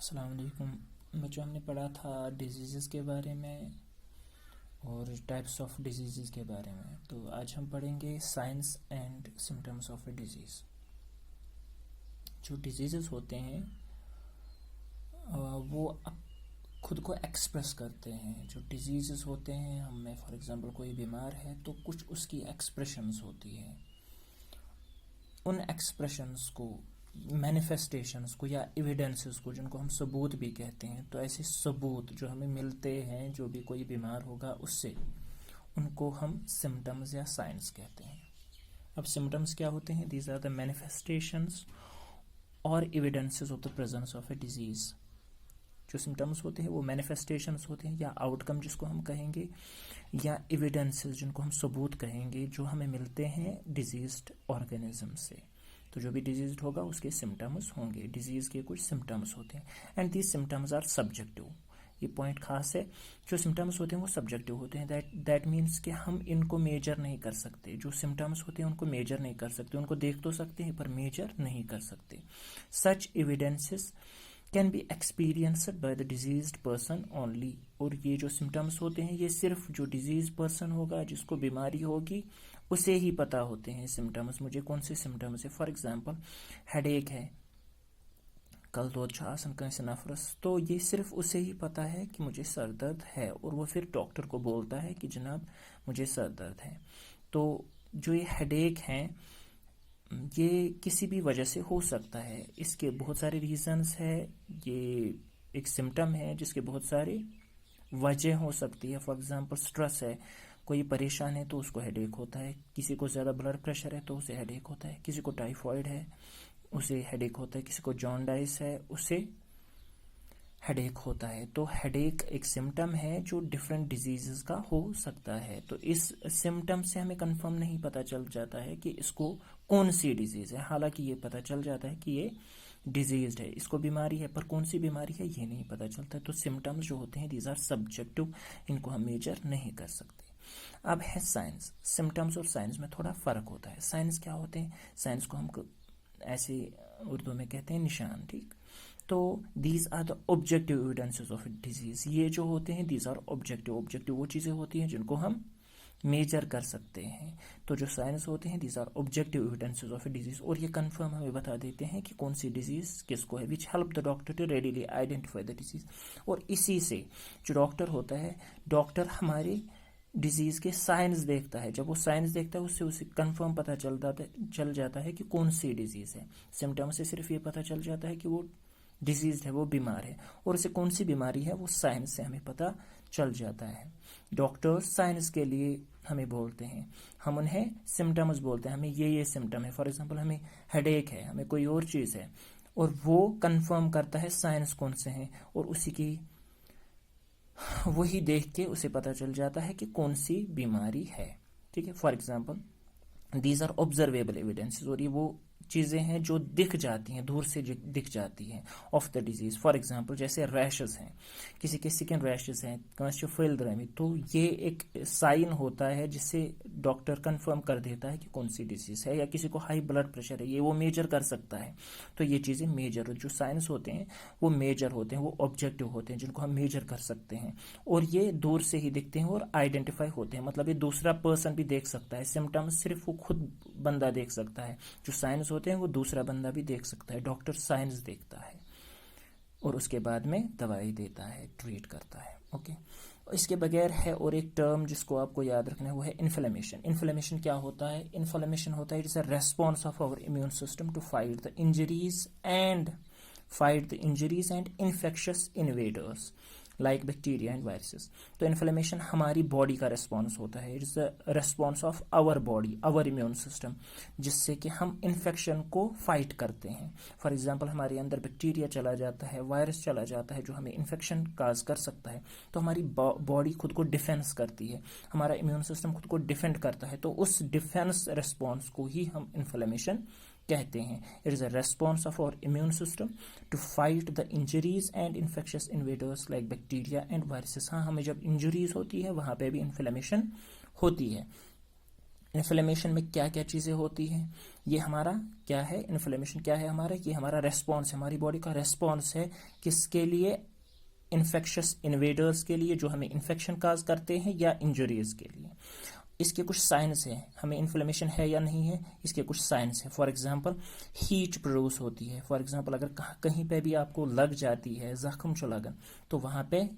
अस्सलाम वालेकुम। बच्चों, हमने पढ़ा था डिजीज़ के बारे में और टाइप्स ऑफ डिजीज़ के बारे में। तो आज हम पढ़ेंगे science and symptoms of A disease. जो डिजीज़ होते हैं वो खुद को एक्सप्रेस करते हैं। जो डिजीज़ होते हैं, हमें फॉर एग्जांपल कोई बीमार है तो कुछ उसकी एक्सप्रेशंस होती हैं। उन एक्सप्रेशंस को, मैनिफेस्टेशंस को या एविडेंसेस को, जिनको हम सबूत भी कहते हैं, तो ऐसे सबूत जो हमें मिलते हैं जो भी कोई बीमार होगा उससे, उनको हम सिम्टम्स या साइंस कहते हैं। अब सिम्टम्स क्या होते हैं? दीज आर द मैनिफेस्टेशंस और evidences of the presence of A disease. जो सिम्टम्स होते हैं वो मैनिफेस्टेशंस होते हैं या आउटकम जिसको हम कहेंगे, या एविडेंसेस जिनको हम सबूत कहेंगे, जो हमें मिलते हैं डिजीज्ड ऑर्गेनिज्म से। तो जो भी डिजीज होगा उसके सिम्टम्स होंगे, डिजीज के कुछ सिम्टम्स होते हैं। And these symptoms are subjective. ये पॉइंट खास है, जो सिम्टम्स होते हैं वो सब्जेक्टिव होते हैं। दैट मीन्स कि हम इनको मेजर नहीं कर सकते। जो सिम्टम्स होते हैं उनको मेजर नहीं कर सकते, उनको देख तो सकते हैं पर मेजर नहीं कर सकते। Such evidences can be experienced by the diseased person only. और ये जो सिम्टम्स होते हैं ये सिर्फ जो डिजीज पर्सन होगा, जिसको बीमारी होगी, उसे ही पता होते हैं सिम्टम्स। मुझे कौन से सिम्टम्स है? फॉर एग्जांपल हेडेक है, कल दो आसन कैसे नफरस, तो ये सिर्फ उसे ही पता है कि मुझे सर दर्द है, और वो फिर डॉक्टर को बोलता है कि जनाब मुझे सर दर्द है। तो जो ये हेडेक है ये किसी भी वजह से हो सकता है, इसके बहुत सारे रीजंस है। ये एक सिम्टम है जिसके बहुत सारे वजह हो सकती है। फॉर एग्जांपल स्ट्रेस है, कोई परेशान है तो उसको हेडेक होता है। किसी को ज़्यादा ब्लड प्रेशर है तो उसे हेडेक होता है। किसी को टाइफॉइड है उसे हेडेक होता है। किसी को जॉन्डाइस है उसे हेडेक होता है। तो हेडेक एक सिम्टम है जो डिफरेंट डिजीजेस का हो सकता है। तो इस सिम्टम से हमें कंफर्म नहीं पता चल जाता है कि इसको कौन सी डिजीज है। हालांकि ये पता चल जाता है कि ये डिजीज है, इसको बीमारी है, पर कौन सी बीमारी है ये नहीं पता चलता। तो सिम्टम्स जो होते हैं दीज आर सब्जेक्टिव, इनको हम मेजर नहीं कर सकते। अब है साइंस। सिम्टम्स और साइंस में थोड़ा फर्क होता है। साइंस क्या होते हैं? साइंस को हम ऐसे उर्दू में कहते हैं निशान, ठीक। तो these are the objective evidences of disease. ये जो होते हैं दीज आर ऑब्जेक्टिव। ऑब्जेक्टिव वो चीज़ें होती हैं जिनको हम मेजर कर सकते हैं। तो जो साइंस होते हैं these are objective evidences of a disease, और ये कंफर्म हमें बता देते हैं कि कौन सी डिजीज किसको है, which help the doctor to readily identify the disease. और इसी से जो डॉक्टर होता है, डॉक्टर हमारे डिजीज के साइंस देखता है। जब वो साइंस देखता है उससे उसे कंफर्म पता चल जाता है कि कौन सी डिजीज है। सिम्टम से सिर्फ ये पता चल जाता है कि वो डिजीज है, वो बीमार है, और उसे कौन सी बीमारी है वो साइंस से हमें पता चल जाता है। डॉक्टर्स साइंस के लिए हमें बोलते हैं, हम उन्हें सिम्टम्स बोलते हैं। हमें ये सिम्टम है, फॉर एग्जांपल हमें हेडेक है, हमें कोई और चीज़ है, और वो कंफर्म करता है साइंस कौन से हैं, और उसी की वही देख के उसे पता चल जाता है कि कौन सी बीमारी है, ठीक है। For example these are observable evidences, और ये वो चीज़ें हैं जो दिख जाती हैं, दूर से दिख जाती हैं, of the disease. For example जैसे रैशेस हैं, किसी के स्किन रैशेस हैं, कांस्टियोफिल्ड्रामी, तो ये एक साइन होता है जिससे डॉक्टर कंफर्म कर देता है कि कौन सी डिजीज है। या किसी को हाई ब्लड प्रेशर है, ये वो मेजर कर सकता है। तो ये चीज़ें मेजर, जो साइंस होते हैं वो मेजर होते हैं, वो ऑब्जेक्टिव होते हैं, जिनको हम मेजर कर सकते हैं, और ये दूर से ही दिखते हैं और आइडेंटिफाई होते हैं। मतलब ये दूसरा पर्सन भी देख सकता है। सिम्टम्स सिर्फ वो खुद बंदा देख सकता है, जो साइंस होते हैं वो दूसरा बंदा भी देख सकता है। डॉक्टर साइंस देखता है और उसके बाद में दवाई देता है, ट्रीट करता है, ओके। इसके बगैर है और एक टर्म जिसको आपको याद रखना है, वो है इन्फ्लेमेशन। इन्फ्लेमेशन क्या होता है? इन्फ्लेमेशन होता है it is a response of our immune system to fight the injuries and infectious invaders like bacteria and viruses. तो इन्फ्लेमेशन हमारी बॉडी का रेस्पॉन्स होता है, it is the response of our body, our immune system, जिससे कि हम infection को fight करते हैं। फॉर एग्जांपल हमारे अंदर बैक्टीरिया चला जाता है, वायरस चला जाता है जो हमें इन्फेक्शन काज कर सकता है, तो हमारी बॉडी खुद को डिफेंस करती है, हमारा इम्यून सिस्टम खुद को डिफेंड करता है। तो उस डिफेंस रेस्पॉन्स को ही हम इन्फ्लेमेशन कहते हैं। It is a response of our immune system to fight the injuries and infectious invaders like bacteria and viruses. हाँ, हमें जब इंजरीज होती है वहां पे भी इन्फ्लेमेशन होती है। इन्फ्लेमेशन में क्या क्या चीज़ें होती हैं, ये हमारा क्या है, इन्फ्लेमेशन क्या है हमारा, ये हमारा रेस्पॉन्स है, हमारी बॉडी का रेस्पॉन्स है किसके लिए, इन्फेक्शस इन्वेडर्स के लिए जो हमें इन्फेक्शन काज करते हैं या इंजरीज के लिए। इसके कुछ साइंस हैं, हमें इन्फ्लेमेशन है या नहीं है, इसके कुछ साइंस है। फॉर एग्जांपल हीट प्रोड्यूस होती है। फॉर एग्जांपल अगर कहीं पे भी आपको लग जाती है जख्म जो लगन, तो वहाँ पे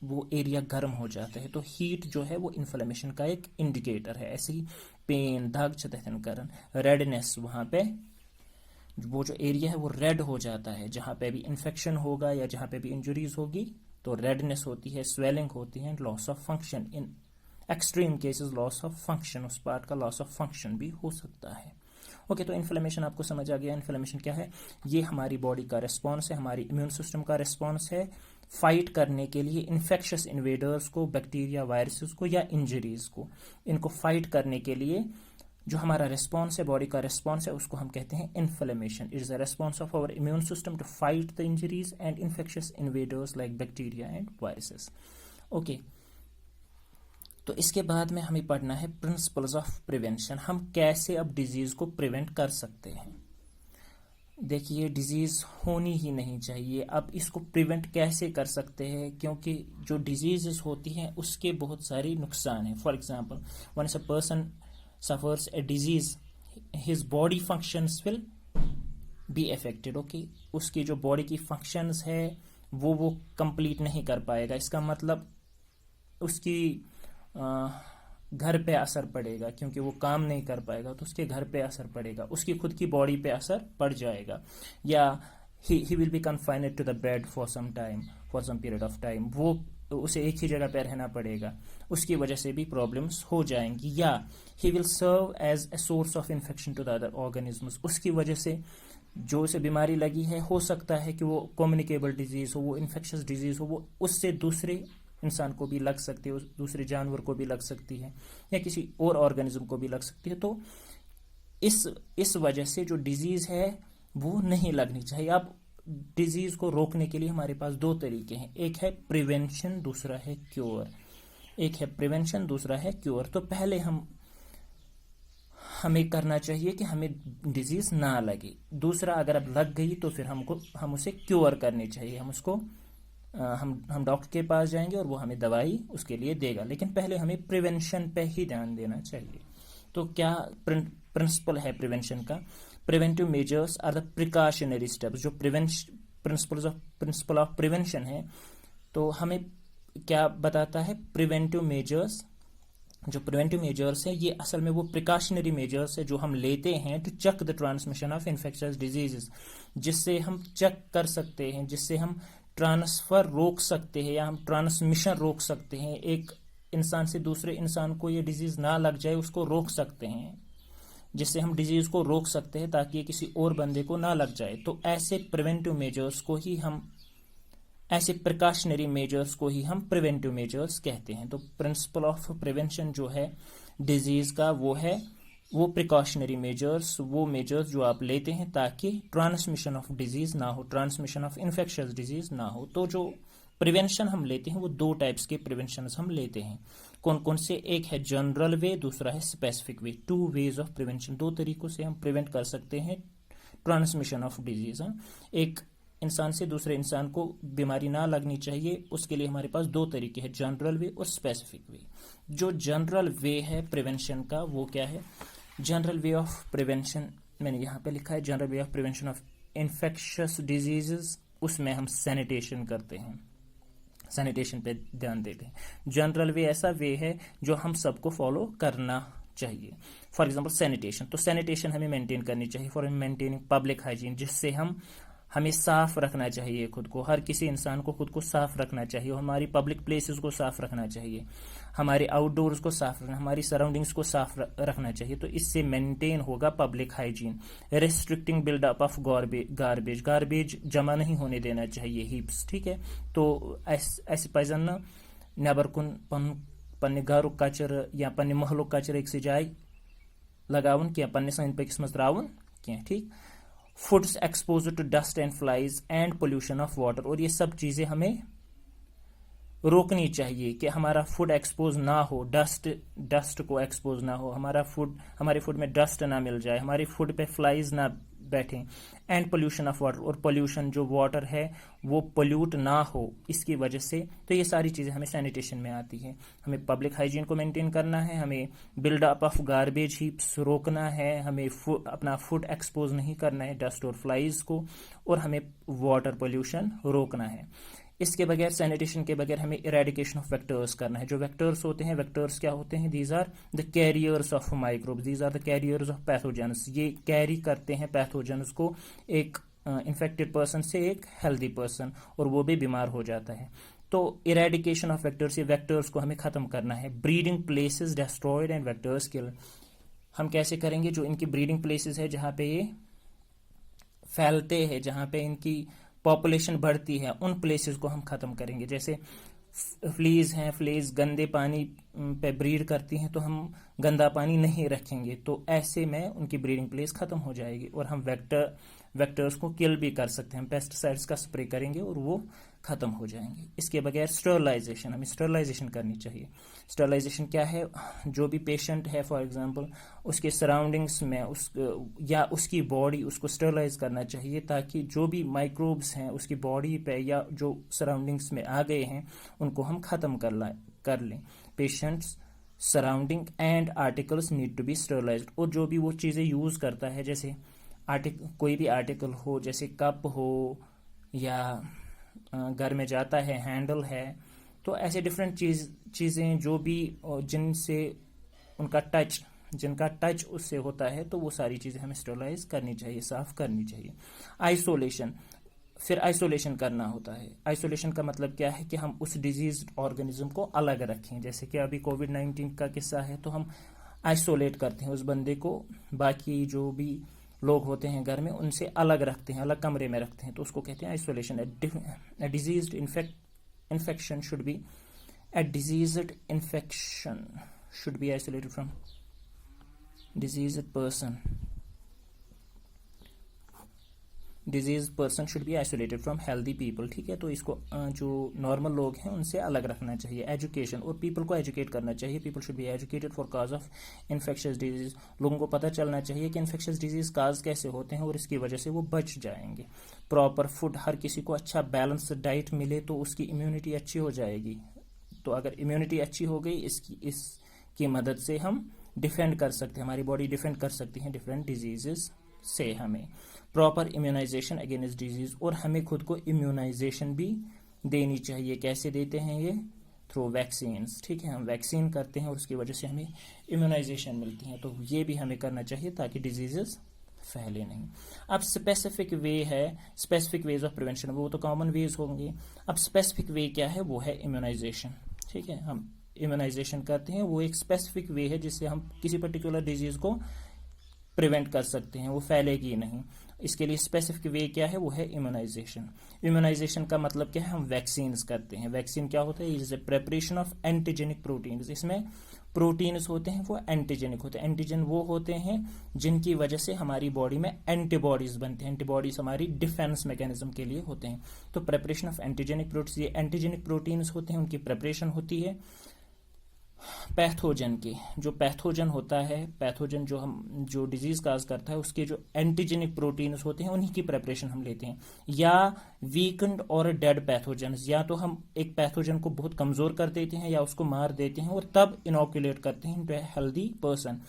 वो एरिया गर्म हो जाता है, तो हीट जो है वो इन्फ्लेमेशन का एक इंडिकेटर है। ऐसे ही पेन दाग चतन करन, रेडनेस, वहाँ पे वो जो एरिया है वो रेड हो जाता है, जहाँ पे भी इन्फेक्शन होगा या जहाँ पे भी इंजरीज होगी तो रेडनेस होती है, स्वेलिंग होती है, loss of function, in extreme cases loss of function, उस पार्ट का लॉस ऑफ फंक्शन भी हो सकता है। ओके, तो इन्फ्लेमेशन आपको समझ आ गया। इन्फ्लेमेशन क्या है, ये हमारी बॉडी का रिस्पॉन्स है, हमारी इम्यून सिस्टम का रिस्पॉन्स है फाइट करने के लिए इन्फेक्शस इन्वेडर्स को, बैक्टीरिया वायरसेस को या इंजरीज को, इनको फाइट करने के लिए जो हमारा रिस्पॉन्स है, बॉडी का रिस्पॉन्स है, उसको हम कहते हैं inflammation. It is a response of our immune system to fight the injuries and infectious invaders like bacteria and viruses. Okay, तो इसके बाद में हमें पढ़ना है प्रिंसिपल्स ऑफ प्रिवेंशन। हम कैसे अब डिजीज को प्रिवेंट कर सकते हैं। देखिए, डिजीज होनी ही नहीं चाहिए। अब इसको प्रिवेंट कैसे कर सकते हैं, क्योंकि जो डिजीजेस होती हैं उसके बहुत सारे नुकसान हैं। For example, one is a person suffers a disease, his body functions will be affected. Okay, उसकी जो बॉडी की फंक्शंस है वो कंप्लीट नहीं कर पाएगा। इसका मतलब उसकी घर पे असर पड़ेगा, क्योंकि वो काम नहीं कर पाएगा तो उसके घर पे असर पड़ेगा, उसकी खुद की बॉडी पे असर पड़ जाएगा, या he will be confined to the bed for some time, for some period of time, वो उसे एक ही जगह पे रहना पड़ेगा, उसकी वजह से भी प्रॉब्लम्स हो जाएंगी। या he will serve as a source of infection to the other organisms, उसकी वजह से जो उसे बीमारी लगी है हो सकता है कि वो कम्युनिकेबल डिजीज हो, वो इन्फेक्शस डिजीज हो, वो उससे दूसरे इंसान को भी लग सकती है, दूसरे जानवर को भी लग सकती है, या किसी और ऑर्गेनिज्म को भी लग सकती है। तो इस वजह से जो डिजीज है वो नहीं लगनी चाहिए। अब डिजीज को रोकने के लिए हमारे पास दो तरीके हैं, एक है प्रिवेंशन, दूसरा है क्योर। एक है प्रिवेंशन, दूसरा है क्योर। तो पहले हमें करना चाहिए कि हमें डिजीज ना लगे। दूसरा, अगर अब लग गई तो फिर हम उसे क्योर करनी चाहिए। हम उसको हम डॉक्टर के पास जाएंगे और वो हमें दवाई उसके लिए देगा, लेकिन पहले हमें प्रिवेंशन पे ही ध्यान देना चाहिए। तो क्या प्रिंसिपल है प्रिवेंशन का? Preventive measures are the precautionary steps. जो प्रिंसिपल ऑफ प्रिवेंशन है, तो हमें क्या बताता है? प्रिवेंटिव मेजर्स, जो प्रिवेंटिव मेजर्स है ये असल में वो प्रिकॉशनरी मेजर्स है जो हम लेते हैं to check the transmission of infectious diseases, जिससे हम चेक कर सकते हैं, जिससे हम ट्रांसफर रोक सकते हैं या हम ट्रांसमिशन रोक सकते हैं। एक इंसान से दूसरे इंसान को ये डिजीज ना लग जाए, उसको रोक सकते हैं, जिससे हम डिजीज को रोक सकते हैं ताकि ये किसी और बंदे को ना लग जाए। तो ऐसे प्रिवेंटिव मेजर्स को ही ऐसे प्रिकॉशनरी मेजर्स को ही हम प्रिवेंटिव मेजर्स कहते हैं। तो प्रिंसिपल ऑफ प्रिवेंशन जो है डिजीज का वो प्रिकॉशनरी मेजर्स, वो मेजर्स जो आप लेते हैं ताकि ट्रांसमिशन ऑफ डिजीज ना हो, ट्रांसमिशन ऑफ इन्फेक्शियस डिजीज ना हो। तो जो प्रिवेंशन हम लेते हैं वो दो टाइप्स के प्रिवेंशन हम लेते हैं। कौन कौन से? एक है जनरल वे, दूसरा है specific way. 2 ways of prevention, 2 तरीकों से हम प्रिवेंट कर सकते हैं ट्रांसमिशन ऑफ डिजीज। एक इंसान से दूसरे इंसान को बीमारी ना लगनी चाहिए, उसके लिए हमारे पास 2 तरीके हैं, जनरल वे और स्पेसिफिक वे। जो जनरल वे है प्रिवेंशन का वो क्या है? जनरल वे ऑफ प्रिवेंशन मैंने यहाँ पे लिखा है, general way of prevention of infectious diseases. उसमें हम सैनिटेशन करते हैं, सैनिटेशन पे ध्यान देते हैं। जनरल वे ऐसा वे है जो हम सबको फॉलो करना चाहिए। फॉर एग्जांपल सैनिटेशन, तो सैनिटेशन हमें मेंटेन करनी चाहिए फॉर मेंटेनिंग पब्लिक हाइजीन, जिससे हमें साफ रखना चाहिए खुद को। हर किसी इंसान को खुद को साफ रखना चाहिए, हमारी पब्लिक प्लेसेस को साफ रखना चाहिए, हमारे आउटडोर्स को साफ रखना, हमारी सराउंडिंग्स को साफ रखना चाहिए। तो इससे मेंटेन होगा public hygiene. Restricting buildup of garbage जमा नहीं होने देना चाहिए, हीप्स, ठीक है। तो ऐसे पजन नबर कुन पन्ने गारुक कचर या पन्ने महलुक कचर एक जाय लगावन क्या पन्ने अंद पकिस मज त्रावन क्या, ठीक। Foods exposure to dust and flies and pollution of water, और ये सब चीजें हमें रोकनी चाहिए कि हमारा फूड एक्सपोज ना हो, डस्ट को एक्सपोज ना हो, हमारे फूड में डस्ट ना मिल जाए, हमारे फूड पे फ्लाइज ना बैठें, एंड पोल्यूशन ऑफ वाटर, और पोल्यूशन जो वाटर है वो पोल्यूट ना हो इसकी वजह से। तो ये सारी चीज़ें हमें सैनिटेशन में आती हैं। हमें पब्लिक हाइजीन को मेंटेन करना है, हमें बिल्डअप ऑफ गार्बेज हीप्स रोकना है, हमें अपना फूड एक्सपोज नहीं करना है डस्ट और फ्लाइज को, और हमें वाटर पोल्यूशन रोकना है। इसके बगैर, सैनिटेशन के बगैर, हमें इरेडिकेशन ऑफ वेक्टर्स करना है। जो वेक्टर्स होते हैं, वेक्टर्स क्या होते हैं? These are the carriers of microbes, these are the carriers of pathogens. ये कैरी करते हैं पैथोजेंस को एक इन्फेक्टेड पर्सन से एक हेल्दी पर्सन, और वो भी बीमार हो जाता है। तो इरेडिकेशन ऑफ वेक्टर्स, ये वेक्टर्स को हमें खत्म करना है। Breeding places destroyed and vectors killed, हम कैसे करेंगे? जो इनकी ब्रीडिंग प्लेसेस है, जहाँ पे ये फैलते हैं, जहाँ पे इनकी पॉपुलेशन बढ़ती है, उन प्लेसेस को हम खत्म करेंगे। जैसे फ्लीज हैं, फ्लीज गंदे पानी पे ब्रीड करती हैं, तो हम गंदा पानी नहीं रखेंगे, तो ऐसे में उनकी ब्रीडिंग प्लेस खत्म हो जाएगी। और हम वेक्टर्स को किल भी कर सकते हैं, हम पेस्टिसाइड्स का स्प्रे करेंगे और वो खत्म हो जाएंगे। इसके बगैर स्टरलाइजेशन, हमें स्टरलाइजेशन करनी चाहिए। स्टरलाइजेशन क्या है? जो भी पेशेंट है, फॉर एग्जांपल, उसके सराउंडिंग्स में या उसकी बॉडी, उसको स्टरलाइज करना चाहिए, ताकि जो भी माइक्रोब्स हैं उसकी बॉडी पे या जो सराउंडिंग्स में आ गए हैं उनको हम खत्म कर लें। Patients surrounding and articles need to be sterilized. और जो भी वो चीज़ें यूज़ करता है, जैसे कोई भी आर्टिकल हो, जैसे कप हो या घर में जाता है हैंडल है, तो ऐसे डिफरेंट चीज़ें जो भी जिनका टच उससे होता है, तो वो सारी चीज़ें हमें स्टरलाइज करनी चाहिए, साफ करनी चाहिए। आइसोलेशन, फिर आइसोलेशन करना होता है। आइसोलेशन का मतलब क्या है? कि हम उस डिजीज ऑर्गेनिज्म को अलग रखें। जैसे कि अभी कोविड-19 का किस्सा है, तो हम आइसोलेट करते हैं उस बंदे को, बाकी जो भी लोग होते हैं घर में उनसे अलग रखते हैं, अलग कमरे में रखते हैं, तो उसको कहते हैं isolation. A diseased infection should be isolated from diseased person. Diseased person should be isolated from healthy people, ठीक है? तो इसको जो नॉर्मल लोग हैं उनसे अलग रखना चाहिए। एजुकेशन, और पीपल को एजुकेट करना चाहिए। People should be educated for cause of infectious disease, लोगों को पता चलना चाहिए कि इन्फेक्शियस डिजीज काज कैसे होते हैं और इसकी वजह से वो बच जाएंगे। प्रॉपर फूड, हर किसी को अच्छा बैलेंस डाइट मिले तो उसकी इम्यूनिटी अच्छी हो जाएगी। तो अगर इम्यूनिटी अच्छी हो गई, इसकी मदद से हम डिफेंड कर सकते हैं, हमारी बॉडी डिफेंड कर सकती है डिफरेंट डिजीजेस से। हमें प्रॉपर इम्यूनाइजेशन अगेंस्ट डिजीज, और हमें खुद को इम्यूनाइजेशन भी देनी चाहिए। कैसे देते हैं ये? थ्रू वैक्सीन्स, ठीक है? हम वैक्सीन करते हैं और उसकी वजह से हमें इम्यूनाइजेशन मिलती है, तो ये भी हमें करना चाहिए ताकि डिजीजेस फैले नहीं। अब स्पेसिफिक वे है, स्पेसिफिक वेज ऑफ प्रिवेंशन, वो तो कॉमन वेज होंगे। अब स्पेसिफिक वे क्या है? वो है इम्यूनाइजेशन, ठीक है? हम इम्यूनाइजेशन करते हैं, वो एक स्पेसिफिक वे है जिससे हम किसी पर्टिकुलर डिजीज को प्रिवेंट कर सकते हैं, वो फैलेगी नहीं। इसके लिए स्पेसिफिक वे क्या है? वो है इम्यूनाइजेशन। इम्यूनाइजेशन का मतलब क्या है? हम वैक्सीन्स करते हैं। वैक्सीन क्या होता है? Is a preparation of antigenic proteins. इसमें प्रोटीन्स होते हैं वो एंटीजेनिक होते हैं। एंटीजन वो होते हैं जिनकी वजह से हमारी बॉडी में एंटीबॉडीज बनते हैं। एंटीबॉडीज हमारी डिफेंस मैकेनिज्म के लिए होते हैं। तो प्रेपरेशन ऑफ एंटीजेनिक प्रोटीन्स, ये एंटीजेनिक प्रोटीन्स होते हैं, उनकी प्रेपरेशन होती है पैथोजन की। जो पैथोजन होता है, पैथोजन जो डिजीज काज करता है, उसके जो एंटीजेनिक प्रोटीन्स होते हैं उन्हीं की प्रेपरेशन हम लेते हैं। या वीकेंड और डेड पैथोजन्स, या तो हम एक पैथोजन को बहुत कमजोर कर देते हैं या उसको मार देते हैं और तब इनोकुलेट करते हैं इनटू ए हेल्दी पर्सन,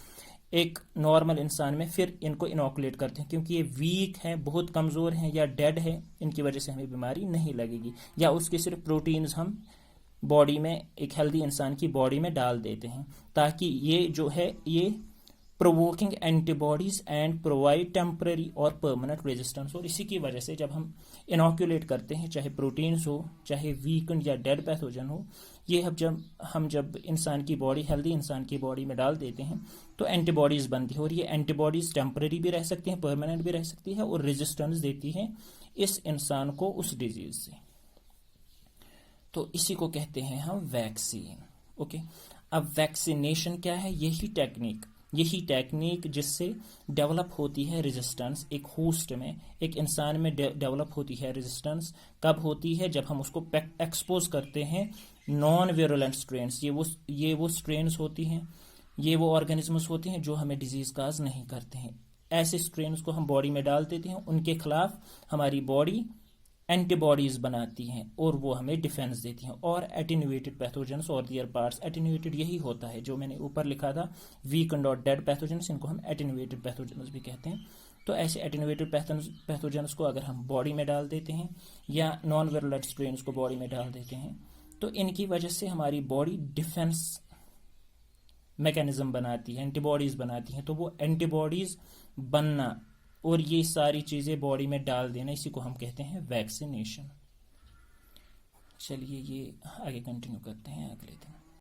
एक नॉर्मल इंसान में, फिर इनको इनोकुलेट करते हैं। क्योंकि ये वीक हैं, बहुत कमजोर हैं या डेड है, इनकी वजह से हमें बीमारी नहीं लगेगी। या उसके सिर्फ प्रोटीन्स हम बॉडी में, एक हेल्दी इंसान की बॉडी में डाल देते हैं, ताकि ये जो है ये provoking antibodies and provide temporary और परमानेंट रेजिस्टेंस। और इसी की वजह से जब हम इनोकुलेट करते हैं, चाहे प्रोटीन्स हो, चाहे वीकेंड या डेड पैथोजन हो, ये जब इंसान की बॉडी, हेल्दी इंसान की बॉडी में डाल देते हैं, तो एंटीबॉडीज बनती है। और ये एंटीबॉडीज टेम्पररी भी रह सकती हैं, परमानेंट भी रह सकती है, और रेजिस्टेंस देती है इस इंसान को उस डिजीज से। तो इसी को कहते हैं हम वैक्सीन। ओके, अब वैक्सीनेशन क्या है? यही टेक्निक यही टेक्निक जिससे डेवलप होती है रेजिस्टेंस एक होस्ट में, एक इंसान में डेवलप होती है रेजिस्टेंस कब होती है? जब हम उसको एक्सपोज करते हैं नॉन वेरुलेंट स्ट्रेन्स। ये वो स्ट्रेन्स होती हैं, ये वो ऑर्गेनिजम्स होते हैं जो हमें डिजीज काज नहीं करते हैं। ऐसे स्ट्रेन्स को हम बॉडी में डाल देते हैं, उनके खिलाफ हमारी बॉडी एंटीबॉडीज बनाती हैं और वो हमें डिफेंस देती हैं। और एटेन्यूएटेड पैथोजेंस और दियर पार्ट्स, एटेन्यूएटेड यही होता है जो मैंने ऊपर लिखा था, वीकन्ड और डेड पैथोजेंस, इनको हम एटेन्यूएटेड पैथोजेंस भी कहते हैं। तो ऐसे एटेन्यूएटेड पैथोजेंस को अगर हम बॉडी में डाल देते हैं या नॉन वेरुलेंट स्ट्रेन्स को बॉडी में डाल देते हैं तो इनकी वजह से हमारी बॉडी डिफेंस मैकेनिज्म बनाती है, एंटीबॉडीज बनाती हैं। तो वो एंटीबॉडीज बनना और ये सारी चीज़ें बॉडी में डाल देना, इसी को हम कहते हैं वैक्सीनेशन। चलिए ये आगे कंटिन्यू करते हैं अगले दिन।